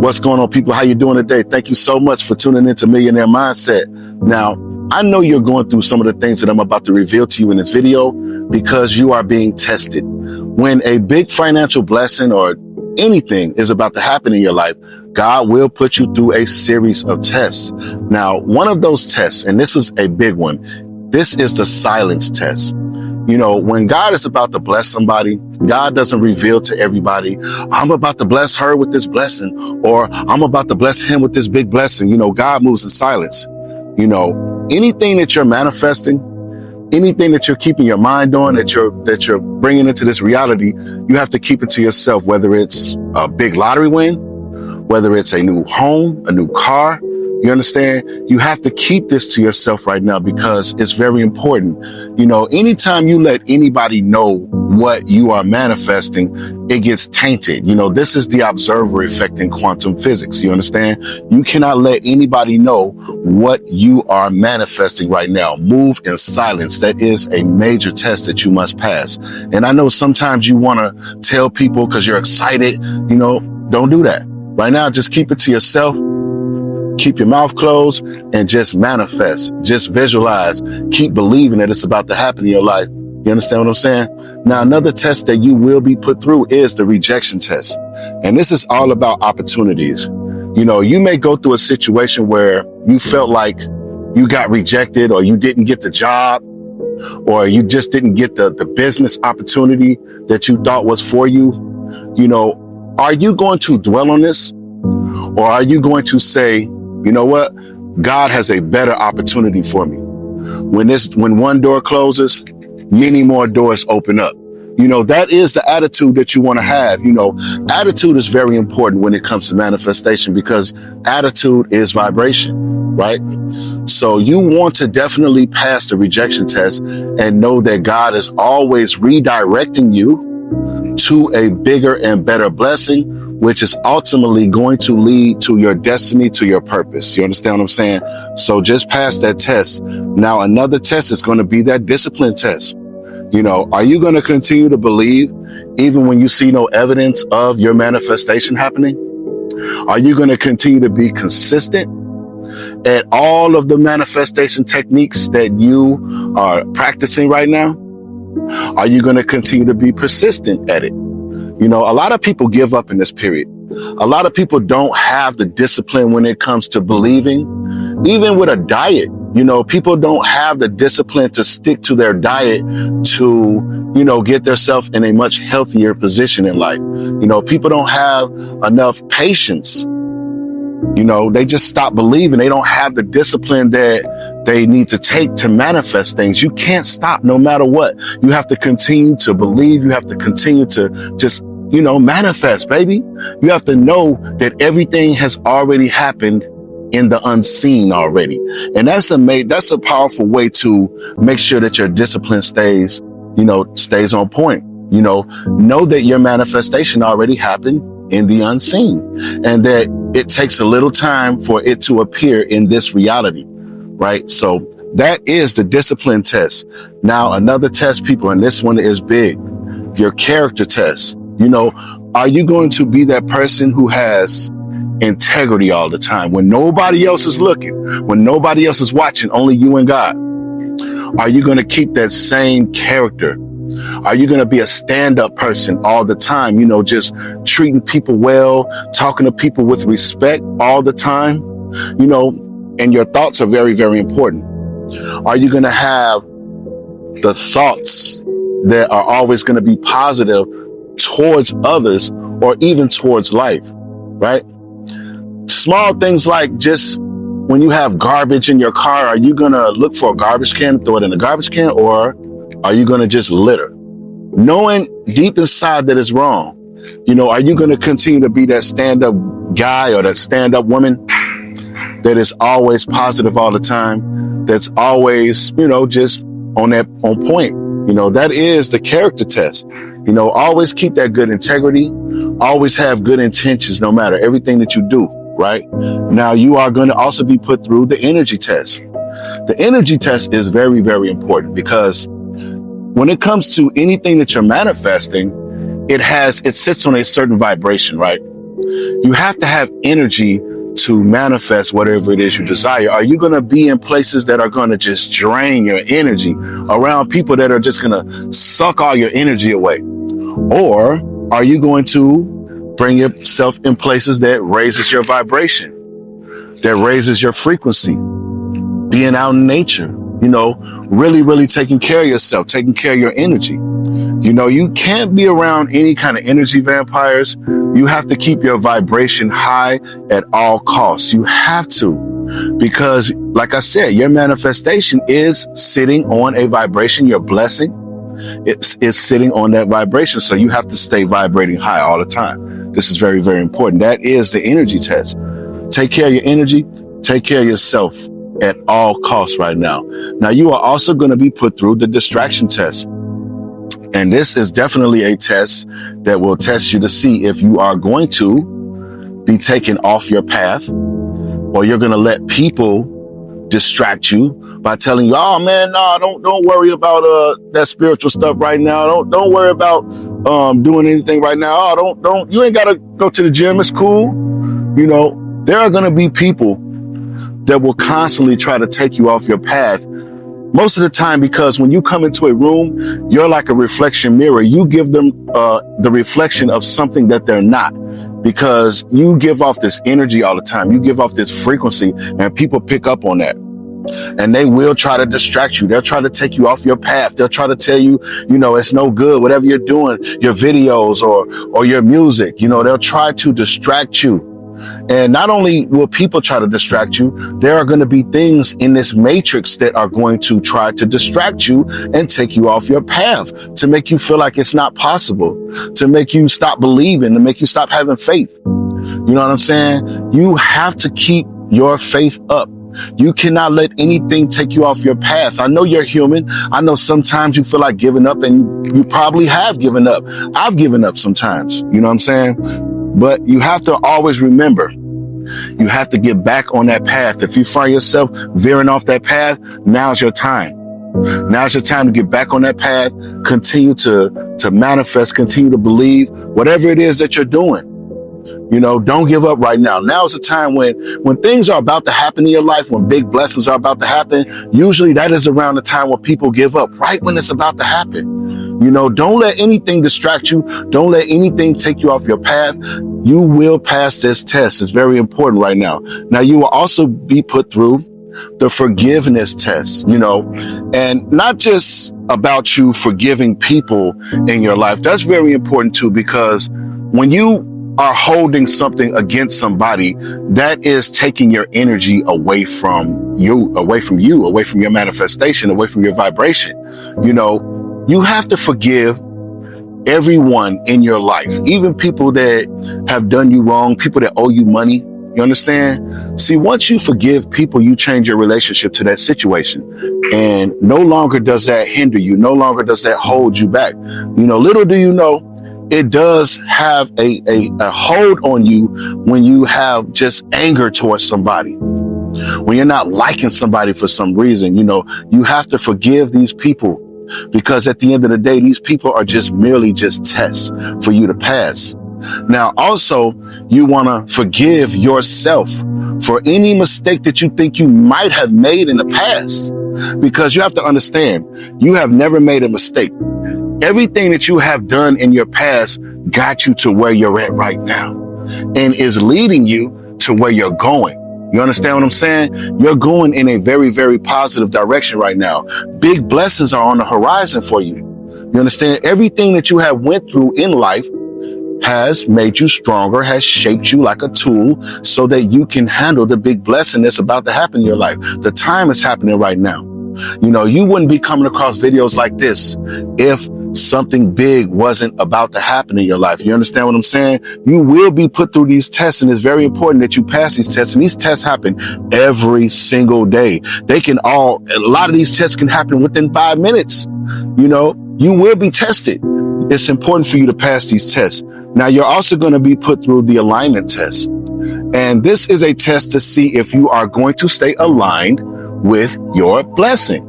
What's going on, people? How you doing today? Thank you so much for tuning into Millionaire Mindset. Now, I know you're going through some of the things that I'm about to reveal to you in this video because you are being tested. When a big financial blessing or anything is about to happen in your life, God will put you through a series of tests. Now, one of those tests, and this is a big one, this is the silence test. You know, when God is about to bless somebody, God doesn't reveal to everybody, I'm about to bless her with this blessing, or I'm about to bless him with this big blessing. You know, God moves in silence. You know, anything that you're manifesting, anything that you're keeping your mind on, that you're bringing into this reality, you have to keep it to yourself, whether it's a big lottery win, whether it's a new home, a new car. You understand? You have to keep this to yourself right now because it's very important. You know, anytime you let anybody know what you are manifesting, it gets tainted. You know, this is the observer effect in quantum physics. You understand? You cannot let anybody know what you are manifesting right now. Move in silence. That is a major test that you must pass. And I know sometimes you want to tell people because you're excited, you know, don't do that. Right now, just keep it to yourself. Keep your mouth closed and just manifest. Just visualize. Keep believing that it's about to happen in your life. You understand what I'm saying? Now, another test that you will be put through is the rejection test. And this is all about opportunities. You know, you may go through a situation where you felt like you got rejected or you didn't get the job or you just didn't get the business opportunity that you thought was for you. You know, are you going to dwell on this? Or are you going to say, you know what? God has a better opportunity for me. When one door closes, many more doors open up. You know, that is the attitude that you want to have. You know, attitude is very important when it comes to manifestation because attitude is vibration, right? So you want to definitely pass the rejection test and know that God is always redirecting you to a bigger and better blessing, which is ultimately going to lead to your destiny, to your purpose. You understand what I'm saying? So just pass that test. Now, another test is going to be that discipline test. You know, are you going to continue to believe even when you see no evidence of your manifestation happening? Are you going to continue to be consistent at all of the manifestation techniques that you are practicing right now? Are you going to continue to be persistent at it? You know, a lot of people give up in this period. A lot of people don't have the discipline when it comes to believing, even with a diet. You know, people don't have the discipline to stick to their diet to, you know, get themselves in a much healthier position in life. You know, people don't have enough patience. You know, they just stop believing. They don't have the discipline that they need to take to manifest things. You can't stop no matter what. You have to continue to believe. You have to continue to just, you know, manifest, baby. You have to know that everything has already happened in the unseen already. And that's a powerful way to make sure that your discipline stays on point. You know that your manifestation already happened in the unseen and that it takes a little time for it to appear in this reality, right? So that is the discipline test. Now, another test, people, and this one is big, your character test. You know, are you going to be that person who has integrity all the time when nobody else is looking, when nobody else is watching, only you and God? Are you going to keep that same character? Are you going to be a stand-up person all the time? You know, just treating people well, talking to people with respect all the time, you know, and your thoughts are very, very important. Are you going to have the thoughts that are always going to be positive towards others or even towards life, right? Small things like just when you have garbage in your car, are you going to look for a garbage can, throw it in the garbage can, or are you going to just litter? Knowing deep inside that it's wrong. You know, are you going to continue to be that stand-up guy or that stand-up woman that is always positive all the time? That's always, you know, just on point. You know, that is the character test. You know, always keep that good integrity. Always have good intentions no matter everything that you do, right? Now, you are going to also be put through the energy test. The energy test is very, very important because when it comes to anything that you're manifesting, it sits on a certain vibration, right? You have to have energy to manifest whatever it is you desire. Are you going to be in places that are going to just drain your energy, around people that are just going to suck all your energy away? Or are you going to bring yourself in places that raises your vibration, that raises your frequency, being out in nature, really, really taking care of yourself, taking care of your energy? You can't be around any kind of energy vampires. You have to keep your vibration high at all costs. You have to, because like I said, your manifestation is sitting on a vibration. Your blessing is sitting on that vibration. So you have to stay vibrating high all the time. This is very, very important. That is the energy test. Take care of your energy. Take care of yourself at all costs right now. Now, you are also going to be put through the distraction test. And this is definitely a test that will test you to see if you are going to be taken off your path, or you're going to let people distract you by telling you, oh man, no, don't worry about that spiritual stuff right now. Don't worry about doing anything right now. Oh, you ain't got to go to the gym. It's cool. There are going to be people that will constantly try to take you off your path. Most of the time, because when you come into a room, you're like a reflection mirror. You give them the reflection of something that they're not, because you give off this energy all the time. You give off this frequency, and people pick up on that. And they will try to distract you. They'll try to take you off your path. They'll try to tell you, it's no good, whatever you're doing, your videos or your music, they'll try to distract you. And not only will people try to distract you, there are going to be things in this matrix that are going to try to distract you and take you off your path, to make you feel like it's not possible, to make you stop believing, to make you stop having faith. You know what I'm saying? You have to keep your faith up. You cannot let anything take you off your path. I know you're human. I know sometimes you feel like giving up, and you probably have given up. I've given up sometimes. You know what I'm saying? But you have to always remember, you have to get back on that path. If you find yourself veering off that path, now's your time. Now's your time to get back on that path. Continue to manifest, continue to believe whatever it is that you're doing. Don't give up right now. Now is the time when things are about to happen in your life, when big blessings are about to happen. Usually that is around the time where people give up, right when it's about to happen. Don't let anything distract you. Don't let anything take you off your path. You will pass this test. It's very important right now. Now, you will also be put through the forgiveness test, and not just about you forgiving people in your life. That's very important too, because when you are holding something against somebody, that is taking your energy away from you, away from your manifestation, away from your vibration. You have to forgive everyone in your life, even people that have done you wrong, people that owe you money. You understand? See, once you forgive people, you change your relationship to that situation. And no longer does that hinder you. No longer does that hold you back. Little do you know, it does have a hold on you when you have just anger towards somebody. When you're not liking somebody for some reason, you have to forgive these people. Because at the end of the day, these people are just merely tests for you to pass. Now, also, you want to forgive yourself for any mistake that you think you might have made in the past. Because you have to understand, you have never made a mistake. Everything that you have done in your past got you to where you're at right now and is leading you to where you're going. You understand what I'm saying? You're going in a very, very positive direction right now. Big blessings are on the horizon for you. You understand? Everything that you have went through in life has made you stronger, has shaped you like a tool so that you can handle the big blessing that's about to happen in your life. The time is happening right now. You wouldn't be coming across videos like this if something big wasn't about to happen in your life. You understand what I'm saying? You will be put through these tests, and it's very important that you pass these tests. And these tests happen every single day. A lot of these tests can happen within 5 minutes. You will be tested. It's important for you to pass these tests. Now, you're also going to be put through the alignment test. And this is a test to see if you are going to stay aligned with your blessing.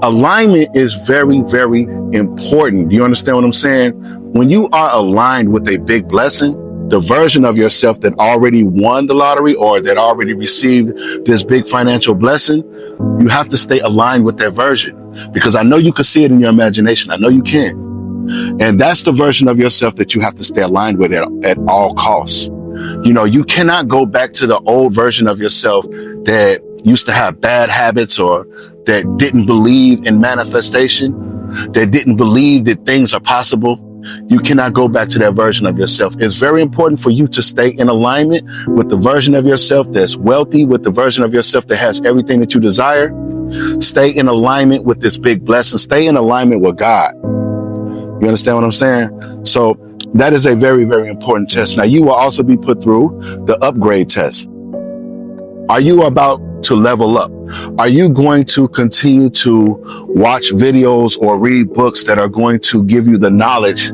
Alignment is very, very important. Do you understand what I'm saying? When you are aligned with a big blessing, the version of yourself that already won the lottery or that already received this big financial blessing, you have to stay aligned with that version, because I know you can see it in your imagination. I know you can. And that's the version of yourself that you have to stay aligned with at all costs. You know, you cannot go back to the old version of yourself that used to have bad habits or that didn't believe in manifestation, that didn't believe that things are possible. You cannot go back to that version of yourself. It's very important for you to stay in alignment with the version of yourself that's wealthy, with the version of yourself that has everything that you desire. Stay in alignment with this big blessing. Stay in alignment with God. You understand what I'm saying? So that is a very, very important test. Now, you will also be put through the upgrade test. Are you about to level up? Are you going to continue to watch videos or read books that are going to give you the knowledge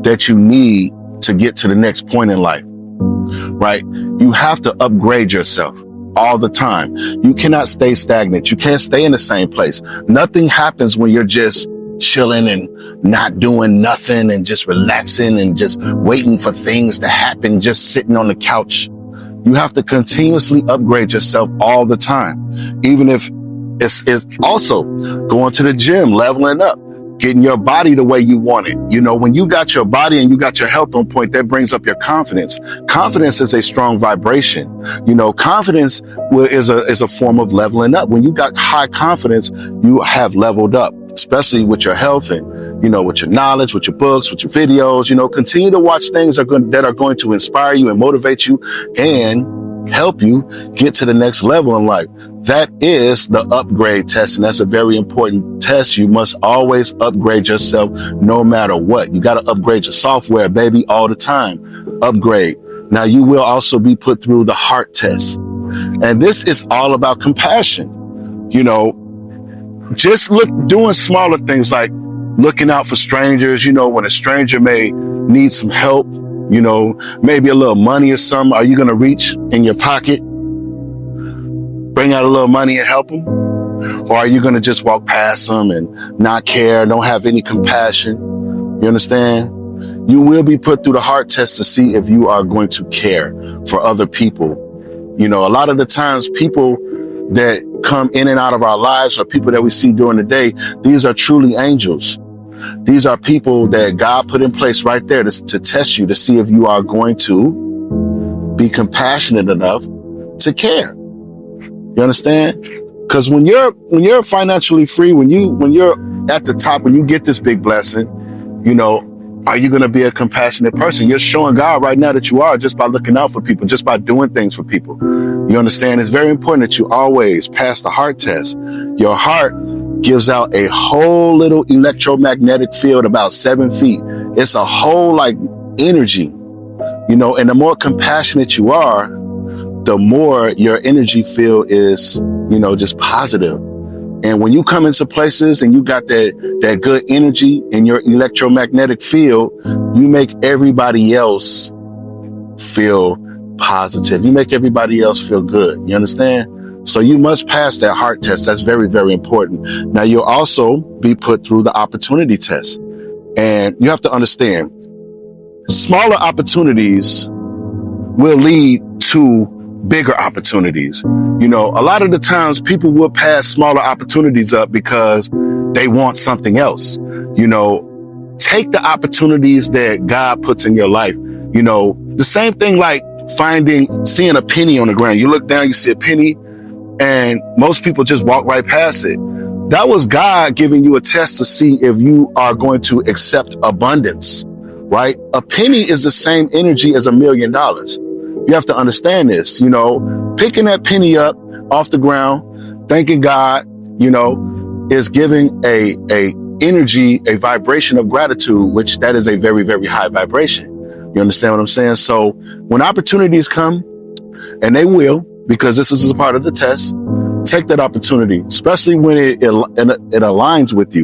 that you need to get to the next point in life? Right? You have to upgrade yourself all the time. You cannot stay stagnant. You can't stay in the same place. Nothing happens when you're just chilling and not doing nothing and just relaxing and just waiting for things to happen, just sitting on the couch. You have to continuously upgrade yourself all the time. Even if it's also going to the gym, leveling up, getting your body the way you want it. You know, when you got your body and you got your health on point, that brings up your confidence. Confidence is a strong vibration. You know, confidence is a form of leveling up. When you got high confidence, you have leveled up, especially with your health and, you know, with your knowledge, with your books, with your videos. You know, continue to watch things that are going to inspire you and motivate you and help you get to the next level in life. That is the upgrade test, and that's a very important test. You must always upgrade yourself no matter what. You got to upgrade your software, baby, all the time. Upgrade. Now, you will also be put through the heart test, and this is all about compassion. You know, just doing smaller things like looking out for strangers. You know, when a stranger may need some help, you know, maybe a little money or something, are you going to reach in your pocket, bring out a little money and help them? Or are you going to just walk past them and not care, don't have any compassion? You understand? You will be put through the heart test to see if you are going to care for other people. You know, a lot of the times people that come in and out of our lives or people that we see during the day, these are truly angels. These are people that God put in place right there to test you, to see if you are going to be compassionate enough to care. You understand? Because when you're financially free, when you're at the top, when you get this big blessing, you know, are you going to be a compassionate person? You're showing God right now that you are, just by looking out for people, just by doing things for people. You understand? It's very important that you always pass the heart test. Your heart gives out a whole little electromagnetic field about 7 feet. It's a whole like energy, you know, and the more compassionate you are, the more your energy field is, you know, just positive. And when you come into places and you got that good energy in your electromagnetic field, you make everybody else feel positive. You make everybody else feel good. You understand? So you must pass that heart test. That's very, very important. Now, you'll also be put through the opportunity test. And you have to understand, smaller opportunities will lead to bigger opportunities. You know, a lot of the times people will pass smaller opportunities up because they want something else. You know, take the opportunities that God puts in your life. You know, the same thing like seeing a penny on the ground. You look down, you see a penny, and most people just walk right past it. That was God giving you a test to see if you are going to accept abundance, right? A penny is the same energy as $1 million. You have to understand this, you know, picking that penny up off the ground, thanking God, you know, is giving a energy, a vibration of gratitude, which that is a very, very high vibration. You understand what I'm saying? So when opportunities come, and they will, because this is a part of the test, take that opportunity, especially when it aligns with you.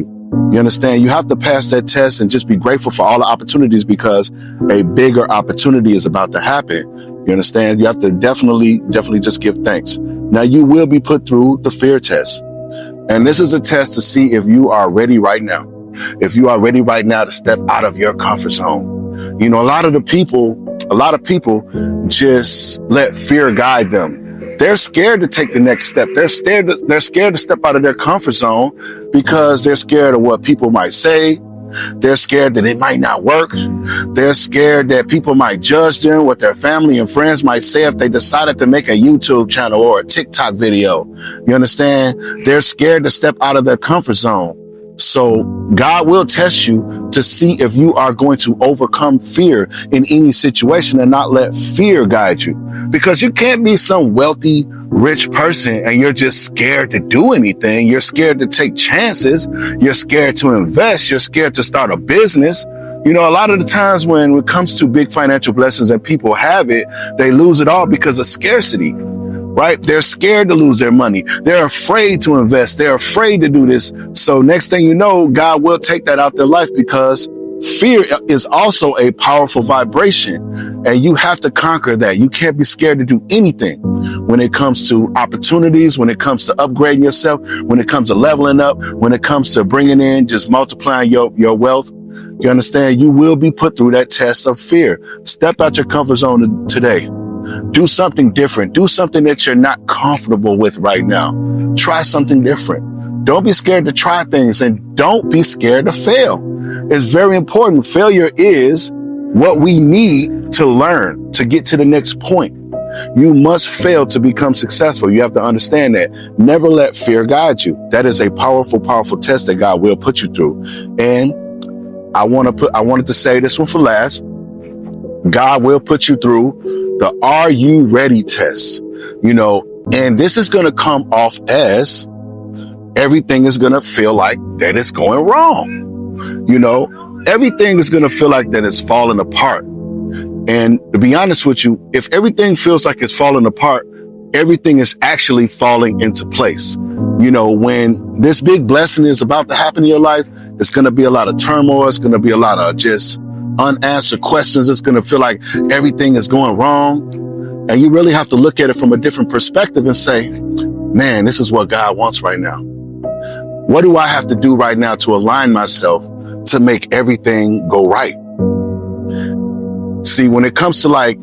You understand? You have to pass that test and just be grateful for all the opportunities, because a bigger opportunity is about to happen. You understand? You have to definitely just give thanks. Now, you will be put through the fear test. And this is a test to see if you are ready right now. If you are ready right now to step out of your comfort zone. You know, a lot of the people A lot of people just let fear guide them. They're scared to take the next step. They're scared to step out of their comfort zone because they're scared of what people might say. They're scared that it might not work. They're scared that people might judge them, what their family and friends might say if they decided to make a YouTube channel or a TikTok video. You understand? They're scared to step out of their comfort zone. So God will test you to see if you are going to overcome fear in any situation and not let fear guide you. Because you can't be some wealthy, rich person and you're just scared to do anything. You're scared to take chances. You're scared to invest. You're scared to start a business. You know, a lot of the times when it comes to big financial blessings and people have it, they lose it all because of scarcity. Right? They're scared to lose their money. They're afraid to invest. They're afraid to do this. So next thing you know, God will take that out their life because fear is also a powerful vibration and you have to conquer that. You can't be scared to do anything when it comes to opportunities, when it comes to upgrading yourself, when it comes to leveling up, when it comes to bringing in, just multiplying your wealth. You understand? You will be put through that test of fear. Step out your comfort zone today. Do something different. Do something that you're not comfortable with right now. Try something different. Don't be scared to try things and don't be scared to fail. It's very important. Failure is what we need to learn to get to the next point. You must fail to become successful. You have to understand that. Never let fear guide you. That is a powerful, powerful test that God will put you through. And I wanted to say this one for last. God will put you through the Are You Ready test, you know, and this is going to come off as everything is going to feel like that it's going wrong. You know, everything is going to feel like that it's falling apart. And to be honest with you, if everything feels like it's falling apart, everything is actually falling into place. You know, when this big blessing is about to happen in your life, it's going to be a lot of turmoil. It's going to be a lot of just unanswered questions. It's going to feel like everything is going wrong. And you really have to look at it from a different perspective and say, man, this is what God wants right now. What do I have to do right now to align myself to make everything go right? See, when it comes to like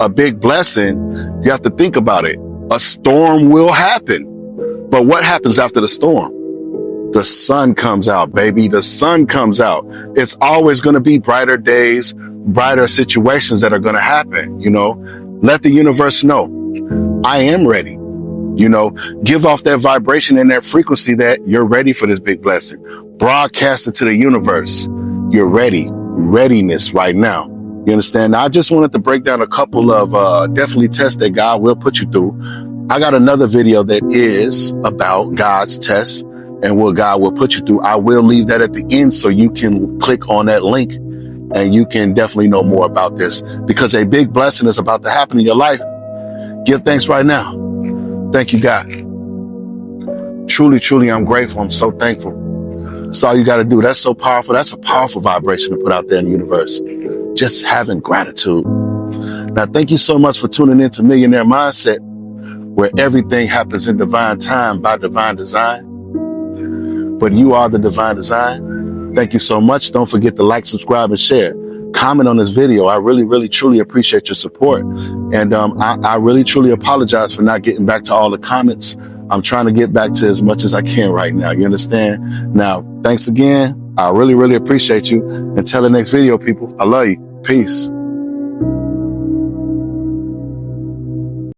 a big blessing, you have to think about it. A storm will happen. But what happens after the storm? The sun comes out, baby. The sun comes out. It's always going to be brighter days, brighter situations that are going to happen. You know, let the universe know I am ready. You know, give off that vibration and that frequency that you're ready for this big blessing. Broadcast it to the universe. You're ready. Readiness right now. You understand? Now, I just wanted to break down a couple of definitely tests that God will put you through. I got another video that is about God's tests and what God will put you through. I will leave that at the end so you can click on that link and you can definitely know more about this because a big blessing is about to happen in your life. Give thanks right now. Thank you, God. Truly, truly, I'm grateful. I'm so thankful. That's all you got to do. That's so powerful. That's a powerful vibration to put out there in the universe. Just having gratitude. Now, thank you so much for tuning in to Millionaire Mindset, where everything happens in divine time by divine design. But you are the divine design. Thank you so much. Don't forget to like, subscribe, and share. Comment on this video. I really, really, truly appreciate your support. And I really, truly apologize for not getting back to all the comments. I'm trying to get back to as much as I can right now. You understand? Now, thanks again. I really, really appreciate you. Until the next video, people. I love you. Peace.